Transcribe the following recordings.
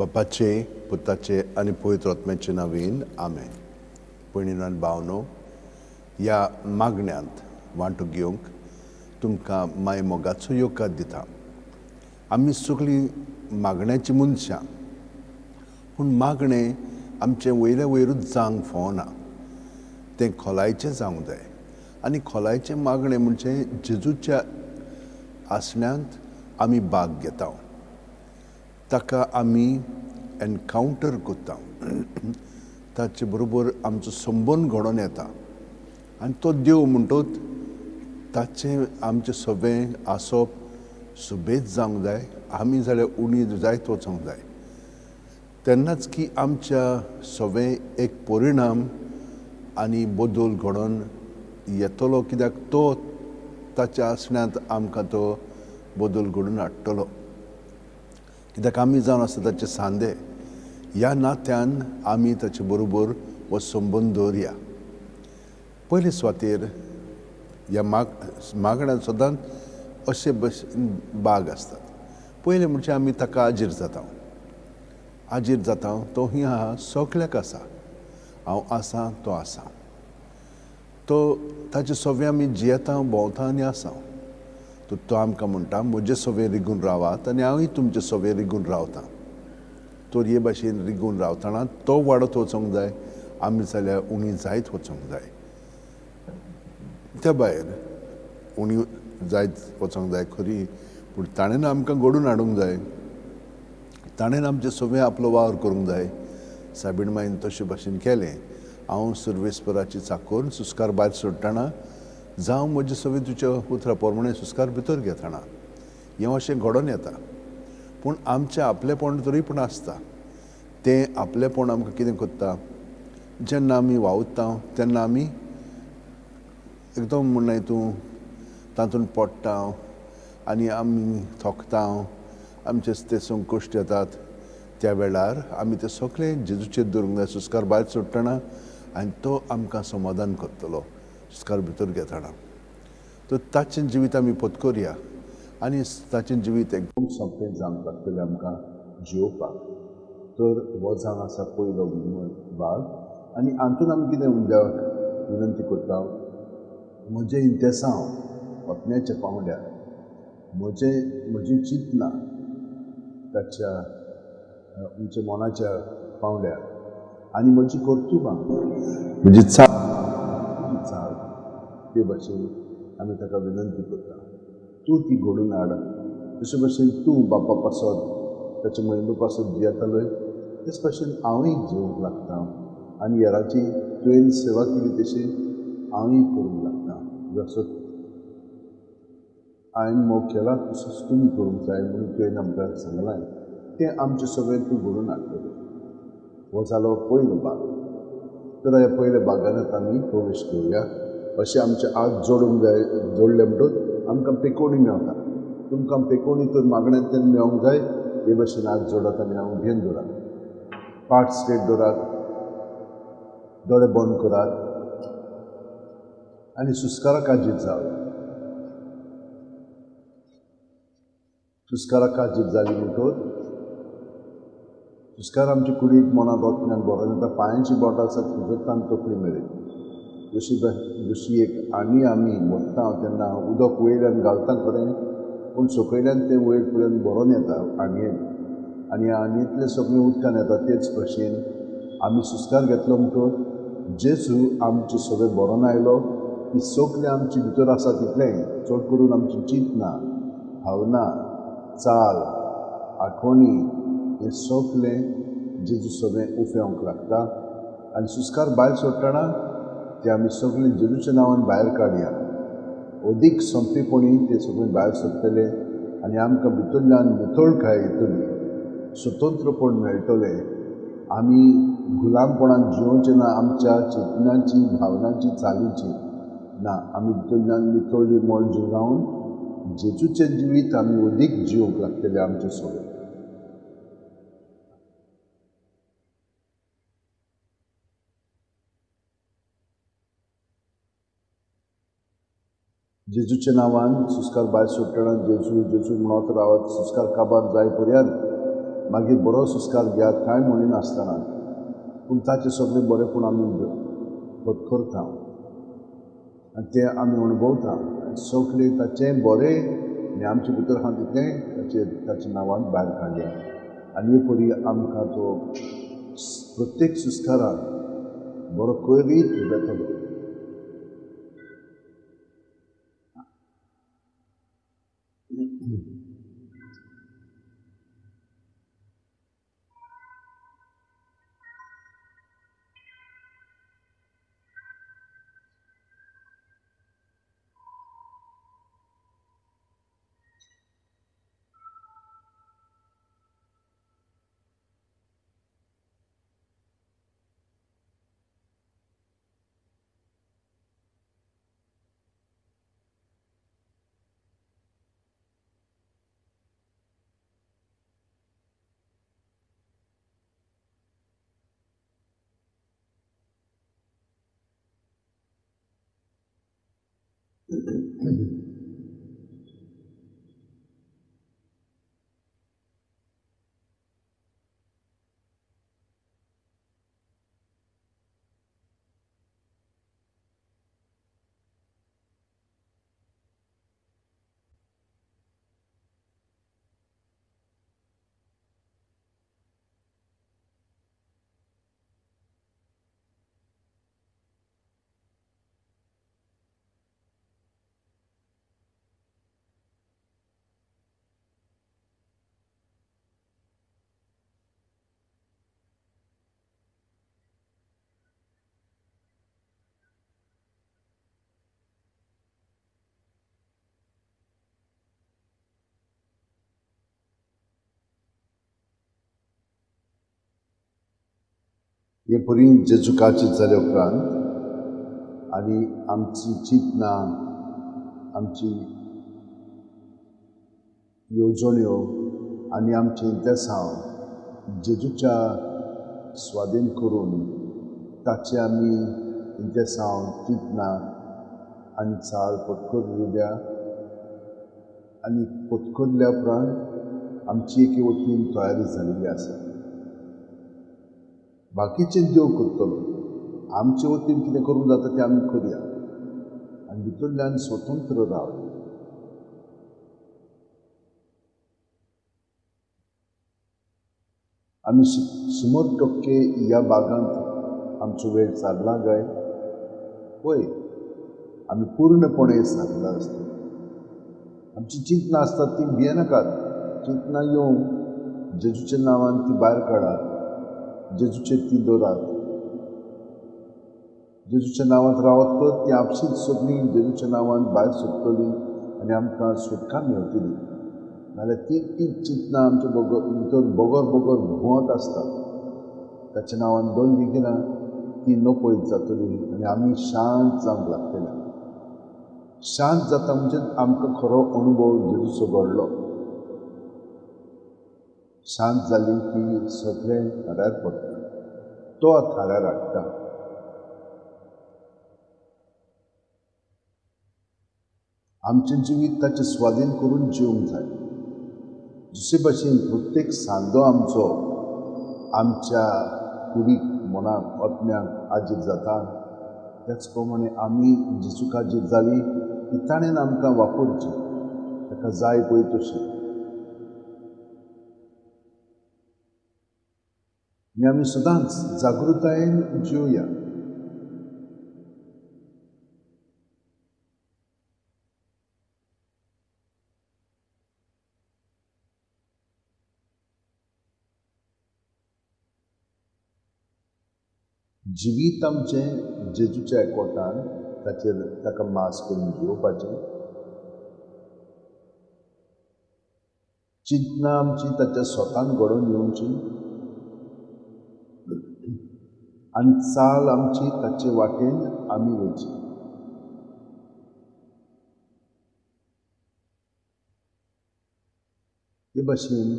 बापाचे पुताचे आनी पवित्र आत्म्याचे नांवेन आमेन. भयणीनो आनी भावनो, ह्या मागण्यांत वांटो घेवंक तुमकां माय मोगाचो येवकार दिता. आमी सगळीं मागण्याची मनशां, पूण मागणें आमचें वयल्या वयरूच जावंक फावना. तें खोलायचें जावंक जाय. आनी खोलायचें मागणें म्हणजे जेजूच्या आसण्यांत आमी भाग घेता, ताका आमी एनकावंटर करता, ताचे बरोबर आमचो संबंद घडोवन येता. आनी तो देव म्हणटोच ताचें आमचें सगळें आसप सुबेज जावंक जाय. आमी जाल्यार उणी जायत वचोंक जाय. तेन्नाच की आमच्या सगळें एक परिणाम आनी बदल घडोवन येतलो, कित्याक तो ताच्या आसण्यांत आमकां तो बदल घडोवन हाडटलो. कित्याक आमी जावन आसा ताचे सांदे. ह्या नात्यान आमी ताचे बरोबर हो संबंद दवरया. पयले सुवातेर ह्या मागण्यांत सदांच अशे भाग आसतात. पयले म्हणजे आमी ताका आजीर जाता. तो ही आहा, सगळ्याक आसा. हांव आसां, तो आसा. तो ताचे सगळें आमी जियेता, भोंवता आनी आसा. तो आमकां म्हणटा, म्हजे सगळें रिगून रावात आनी हांवूय तुमचे सगळें रिगून रावतां. तर हे भाशेन रिगून रावतना तो वाडत वचोंक जाय, आमी जाल्यार उणी जायत वचोंक जाय. त्या भायर उणी जायत वचोंक जाय खरी, पूण ताणेन आमकां घडोवन हाडूंक जाय. ताणेन आमचें सगळें आपलो वावर करूंक जाय. साबीण मायन तशे भाशेन केलें. हांव सर्वेस्पराची चाकोर सुस्कार भायर सोडटना जावं म्हजे सगळें तुज्या उतरा प्रमाणे सुस्कार भितर घेतना हें अशें घडोवन येता. पूण आमचें आपलेपण तरी पूण आसता. तें आपलेपण आमकां कितें करता, जेन्ना आमी वावुरता तेन्ना आमी एकदम म्हणना हितून तातूंत पडटा आनी आमी थकता. आमचे ते संकश्ट येतात. त्या वेळार आमी तें सगळें जेजूचेर दवरूंक जाय सुस्कार भायर सोडटना, आनी तो आमकां समाधान करतलो सुस्कार भितर घेतना. तर ताचें जिवीत आमी पत्करया आनी ताचें जिवीत एकदम सोंपें जावंक लागतलें आमकां जियोवपाक. तर हो जावन आसा पयलो भाग. आनी हातूंत आमी कितें देवाक विनंती करता, म्हजें इंतेसांव आत्म्याच्या पांवड्यार, म्हजी चिंतना ताच्या आमच्या मनाच्या पांवड्यार, आनी म्हजी कर्तुबां, म्हजी चाल ते भाशेन आमी ताका विनंती करता. तूं ती घडोवन हाड. तशे भाशेन तूं बापा पासत ताचे म्हयनो पासत जियेतालोय, तेच भाशेन हांवूय जिवंक लागतां. आनी हेराची तुवें सेवा केली तशी हांवूय करूंक लागतां. जसो हांवें मोग केला तसोच तुमी करूंक जाय म्हणून तुवें आमकां सांगलां. तें आमचें सगळें तूं घडोवन हाडटलें. हो जालो पयलो भाग. तर ह्या पयल्या भागांत आमी प्रवेश करुया. अशें आमचे हात जोडूंक जाय. जोडले म्हणटच आमकां पेकोवणी मेवता. तुमकां पेकोवणी तर मागण्यांतल्यान मेळोंक जाय. हे भाशेन हात जोडात आनी हांव घेवन दवरात. पाट स्ट्रेट दवरात, दोळे बंद करात आनी सुस्काराक आजीर जावया. सुस्काराक आजीर जाली म्हणटच सुस्कार आमचे कुडीक मनांत ओतम्यान भरोन येता. पांयांची बोटां आसात उजत्ता आनी तकली मेरेन. जशी एक आनी आमी वत्ता तेन्ना उदक वयल्यान घालता खरें, पूण सकयल्यान तें वयर पर्यंत भरोन येता आनयेन, आनी आनयेंतलें सगळें उदकान येता. तेच भाशेन आमी सुस्कार घेतलो म्हणटच जेजू आमचें सगळें भरोन आयलो. ती सगळें आमचे भितर आसा तितलें, चड करून आमची चिंतना, भावना, चाल, आठवणी, हें सगळें जेजू सगळें उफेवंक लागता. आनी सुस्कार भायर सोडटना तें आमी सगळें जेजूच्या नांवान भायर काडया. अदीक सोंपेपणी तें सगळें भायर सरतलें आनी आमकां भितरल्यान नितळकाय येतली. स्वतंत्रपण मेळटलें. आमी गुलामपणान जिवोवचें ना, आमच्या चेतनाची, भावनांची, चालीची ना. आमी भितरल्यान नितळ निर्मळ जीव जावन जेजूचें जिवीत आमी अदीक जिवंक लागतलें आमचें सगळें. जेजूच्या नांवान सुस्कार भायर सोडटना जेजू जेजू म्हणत रावत. सुस्कार काबार जाय पर्यंत मागीर बरो सुस्कार घेयात कांय म्हणिनासतना पूण ताचें सगळें बरेंपण आमी पत्करता आनी तें आमी अणभवता सगळें ताचें बरें आनी आमचे भितर आहा तितलें ताच्या नांवान भायर काडया आनी हे परी आमकां तो प्रत्येक सुस्काराक बरो करीत येतलो. हे परी जेजुकाची जाले उपरांत आनी आमची चिंतनां आमची येवजण्यो आनी आमचें इंतेसांव जेजूच्या स्वाधीन करून ताचे आमी इंतेसांव चिंतनां आनी चाल पत्करल्या आनी पत्करल्या उपरांत आमची एके वतीन तयारी जाल्ली आसा. बाकीचें देव करतलो आमचे वतीन कितें करूंक जाता तें आमी करया आनी भितरल्यान स्वतंत्र रावया. आमी 100% ह्या भागांत आमचो वेळ सारला काय? पळय आमी पूर्णपणे सारला आसता. आमची चिंतनां आसतात ती भियेनाकात. चिंतनां येवं जेजूच्या नांवान ती भायर काडात, जेजूचेर ती दवरात. जेजूच्या नांवांत रावत तर ती आपशींच सगळीं जेजूच्या नांवान भायर सरतलीं आनी आमकां सुटका मेळटली. नाल्यार ती चिंतनां आमच्या भितर बोगोर भोंवत आसतात. ताच्या नांवान दवरलीं की ना ती नपळीत जातली आनी आमी शांत जावंक लागतले. शांत जाता म्हणजे आमकां खरो अणभव जेजूचो घडलो. शांत जाली की सगळें थाऱ्यार पडटा, तो थाऱ्यार हाडटा. आमचें जिवीत ताचें स्वाधीन करून जिवंक जाय. जशे भाशेन प्रत्येक सांजो आमचो आमच्या कुडीक मनाक आत्म्याक आजीर जाता, त्याच प्रमाणे आमी जेजूक आजीर जाली की ताणेन आमकां वापरचें ताका जाय पळय तशें. आनी आमी सदांच जागृतायेन जिवया. जिवीत आमचें जेजूच्या एकवटान ताका मास करून जिवपाचें. चिंतनां आमची ताच्या स्वतान घडोवन येवची आनी चाल आमची ताचे वाटेन आमी वयची. हे भाशेन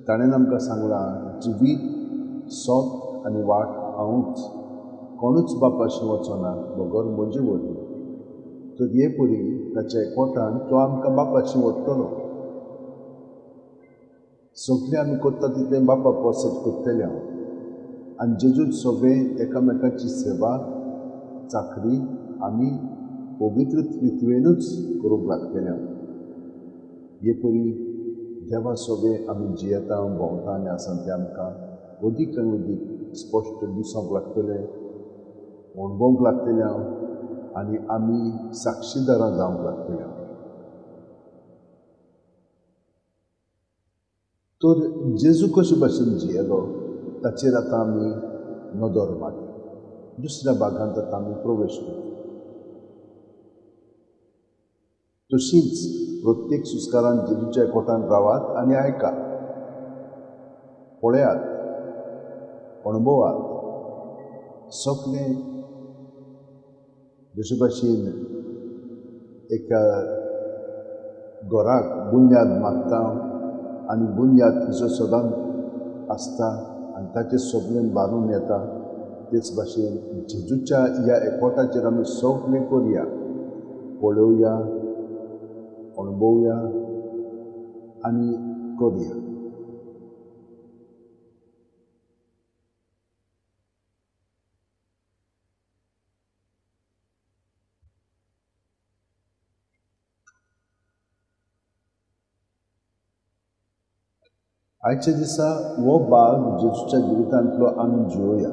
ताणेन आमकां सांगलां जिवीत सोत आनी वाट हांवूच, कोणूच बापाशी वचना बगर म्हजे वरवीं. तर हे परी ताच्या एकवटान तो आमकां बापाशी व्हरतलो. सगळे आमी करता तितलें बापा पोसत करतले हांव आनी जेजूच सगळें एकामेकाची सेवा चाकरी आमी पवित्र त्रित्वेनूच करूंक लागतले हांव हे परी देवा सगळें आमी जियेता भोंवता आनी आसा तें आमकां अदीक आनी अदीक स्पश्ट दिसोंक लागतलें अणभवूंक लागतलें हांव आनी आमी साक्षीदारां जावंक लागतलें हांव तर जेजू कशे भाशेन जियेलो ताचेर आतां आमी नदर मारया दुसऱ्या भागांत आतां आमी प्रवेश करता तशींच प्रत्येक सुस्कारान जेजूच्या एकवटान रावात आनी आयकात पळयात अणभवात सगळें जशे भाशेन एका घराक बुन्याद मारता आनी बुन्याद तिचो सदांच आसता आनी ताचेर सगळें बांदून येता तेच भाशेन जेजूच्या ह्या एकवटाचेर आमी सगळें करया पळोवया अणभवया आनी करया आयच्या दिसा हो भाग जेजूच्या जिवितांतलो आमी जियोया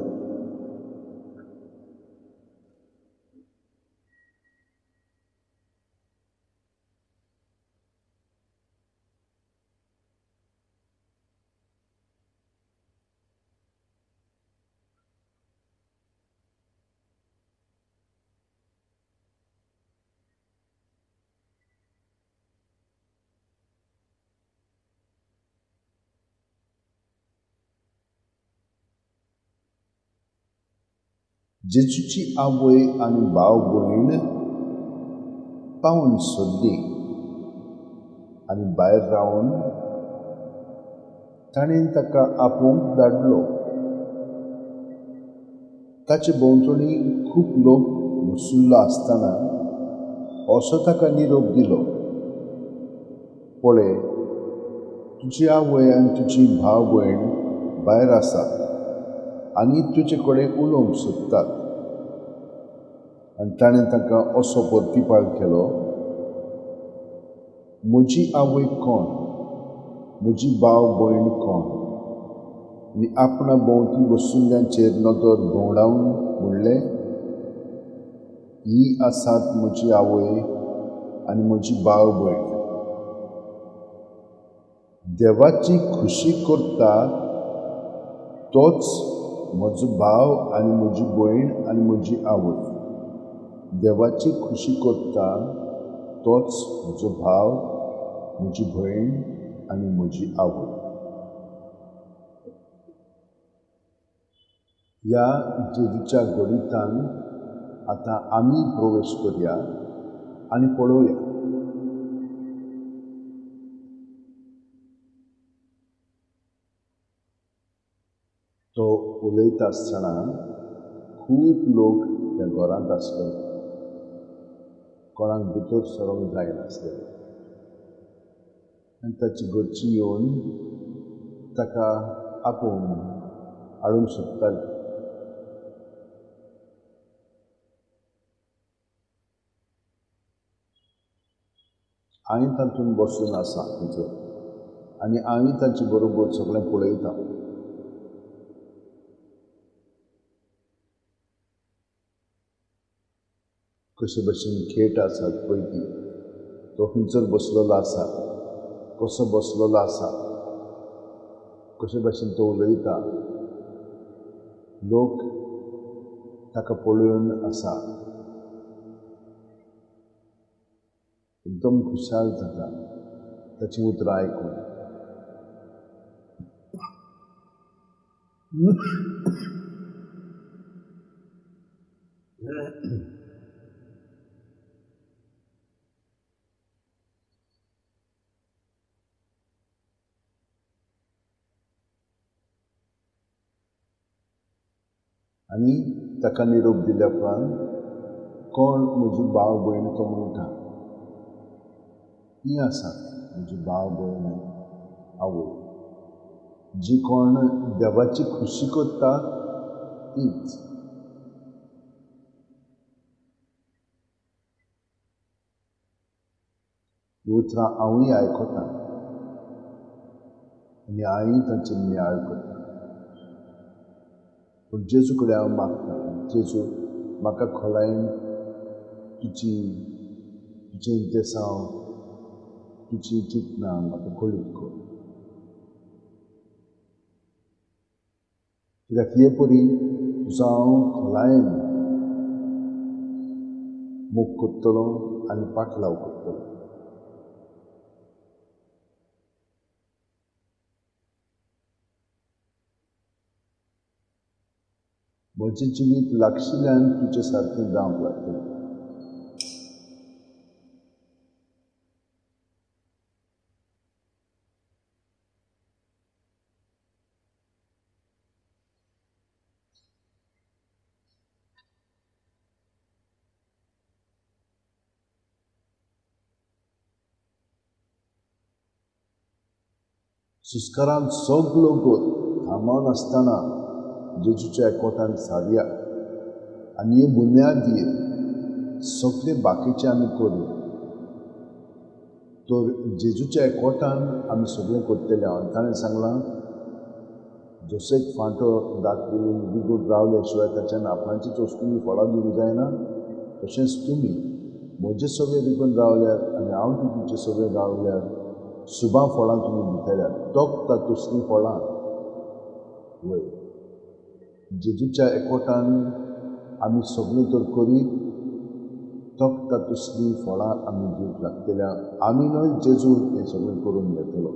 जेजूची आवय आनी भाव भयण पावून सोदली आनी भायर रावन ताणें ताका आपोवंक धाडलो ताचे भोंवतणी खूब लोक बशिल्लो आसतना असो ताका निरोप दिलो पळय तुजी आवय आनी तुजी भाव भयण भायर आसात आनी तुजे कडेन उलोवंक सोदतात आनी ताणें ताका असो परतीपाळ केलो म्हजी आवय कोण म्हजी भाव भयण कोण आनी आपणा भोंवती बशिल्ल्यांचेर नदर भोंवडावन म्हणलें ही आसात म्हजी आवय आनी म्हजी भाव भयण देवाची खुशी करता तोच म्हजो भाव आनी म्हजी भयण आनी म्हजी आवय देवाची खुशी करता तोच म्हजो भाव म्हजी भयण आनी म्हजी आवय ह्या जेजूच्या गणितांत आतां आमी प्रवेश करया आनी पळोवया तो उलयता आसतना खूब लोक त्या घरांत आसले कोणाक भितर सरोंक जायनासलें आनी ताची घरचीं येवन ताका आपोवन हाडूंक सोदतालीं हांवें तातूंत बसून आसा भितर आनी हांवें ताचे बरोबर सगळें पळयता कशे भाशेन खेट आसात पळय ती तो खंयसर बसलेलो आसा कसो बसलेलो आसा कशे भाशेन तो उलयता लोक ताका पळोवन आसा एकदम खुशाल जाता ताची उतरां आयकून आनी ताका निरोप दिल्या उपरांत कोण म्हजी भाव भयण तो म्हणटा ही आसा म्हजी भाव भयण आवय जी कोण देवाची खुशी करता तीच. उतरां हांवूय आयकता आनी हांवूय तांचे नियाळ करता. पूण जेजू कडेन हांव मागतां, जेजू म्हाका खोलायेन तुजें इंतेसांव, तुजी चिंतनां म्हाका कळीत कर. कित्याक हे परी तुजो हांव खोलायेन मोग करतलों आनी पाटलाव करतलों. म्हजें जिवीत लागशिल्ल्यान तुजे सारकें जावंक लागतलें. सुस्कारान सगलो गोत थांबोवन आसतना जेजूच्या एकवटान सारया आनी हे बुन्यादीर सगळे बाकीचे आमी करूं. तर जेजूच्या एकवटान आमी सगळें करतले. ताणें सांगलां, जसो एक फांटो दाखून बिगून रावले शिवाय ताच्यान आपणाचीच वस्तूंनी फळां दिवंक जायना, तशेंच तुमी म्हजे सगळे रिगून रावल्यार आनी हांव तुमचे सगळे रावल्यार शुभां फळां तुमी दितल्यात. तोखता तसलीं फळां वय जेजूच्या एकवटान आमी सगळें तर करीत, तोखता तसलीं फळां आमी दिवंक लागतल्या. आमी न्हय, जेजू हें सगळें करून घेतलो.